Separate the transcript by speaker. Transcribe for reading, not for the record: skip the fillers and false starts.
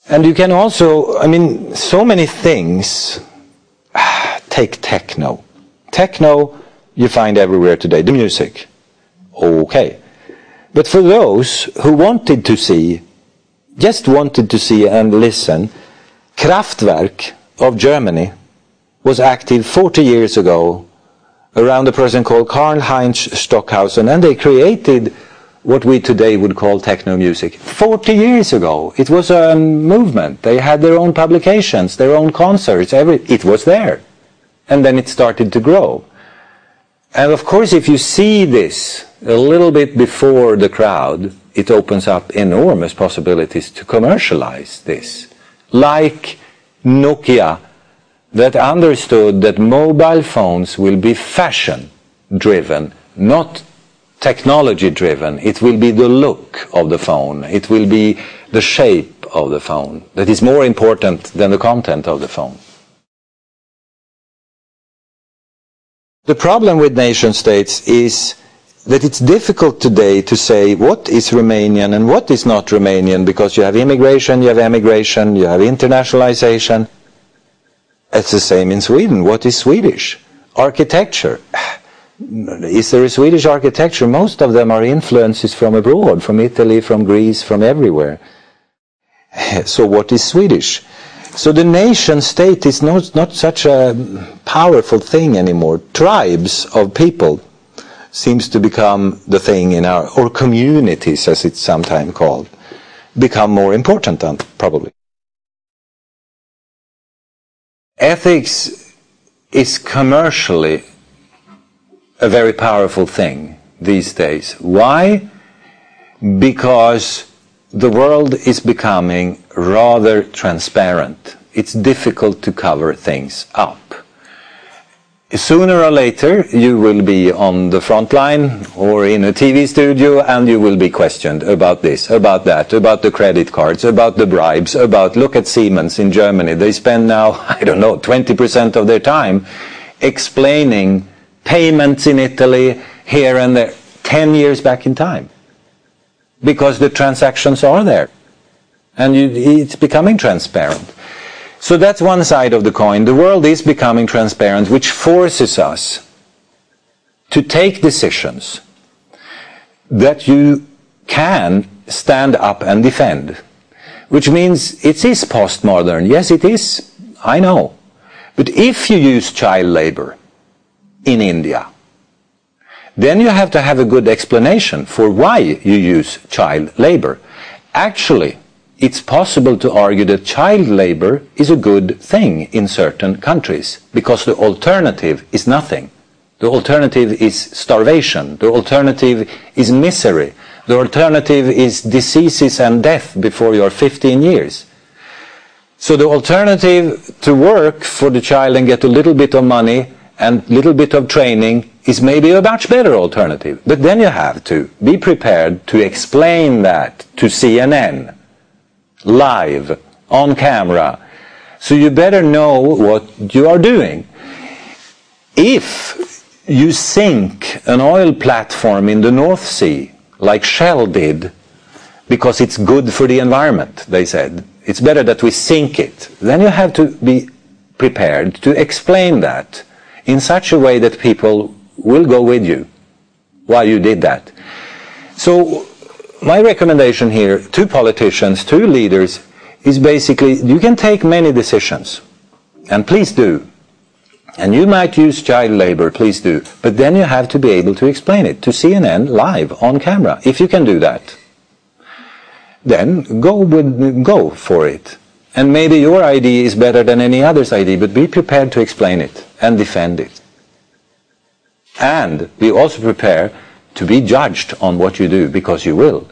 Speaker 1: And you can also, I mean, so many things. Take techno. Techno you find everywhere today, the music. Okay. But for those who wanted to see, just wanted to see and listen, Kraftwerk of Germany was active 40 years ago around a person called Karl-Heinz Stockhausen, and they created what we today would call techno music. 40 years ago, it was a movement. They had their own publications, their own concerts, it was there. And then it started to grow. And of course, if you see this a little bit before the crowd, it opens up enormous possibilities to commercialize this. Like Nokia, that understood that mobile phones will be fashion-driven, not technology-driven. It will be the look of the phone. It will be the shape of the phone that is more important than the content of the phone. The problem with nation-states is that it's difficult today to say what is Romanian and what is not Romanian, because you have immigration, you have emigration, you have internationalization. It's the same in Sweden. What is Swedish? Architecture. Is there a Swedish architecture? Most of them are influences from abroad, from Italy, from Greece, from everywhere. So what is Swedish? So the nation state is not such a powerful thing anymore. Tribes of people seems to become the thing in our, or communities as it's sometimes called, become more important probably. Ethics is commercially a very powerful thing these days. Why? Because the world is becoming rather transparent. It's difficult to cover things up. Sooner or later you will be on the front line or in a TV studio and you will be questioned about this, about that, about the credit cards, about the bribes, about, look at Siemens in Germany. They spend now, I don't know, 20% of their time explaining payments in Italy, here and there, 10 years back in time. Because the transactions are there. And it's becoming transparent. So that's one side of the coin. The world is becoming transparent, which forces us to take decisions that you can stand up and defend. Which means it is postmodern. Yes, it is. I know. But if you use child labor in India, then you have to have a good explanation for why you use child labor. Actually, it's possible to argue that child labor is a good thing in certain countries, because the alternative is nothing. The alternative is starvation. The alternative is misery. The alternative is diseases and death before you're 15 years. So the alternative to work for the child and get a little bit of money and a little bit of training is maybe a much better alternative. But then you have to be prepared to explain that to CNN, live, on camera. So you better know what you are doing. If you sink an oil platform in the North Sea, like Shell did, because it's good for the environment, they said, it's better that we sink it, then you have to be prepared to explain that in such a way that people will go with you while you did that. So my recommendation here to politicians, to leaders, is basically, you can take many decisions, and please do. And you might use child labor, please do. But then you have to be able to explain it to CNN live on camera. If you can do that, then go for it. And maybe your idea is better than any other's idea, but be prepared to explain it and defend it. And be also prepared to be judged on what you do, because you will.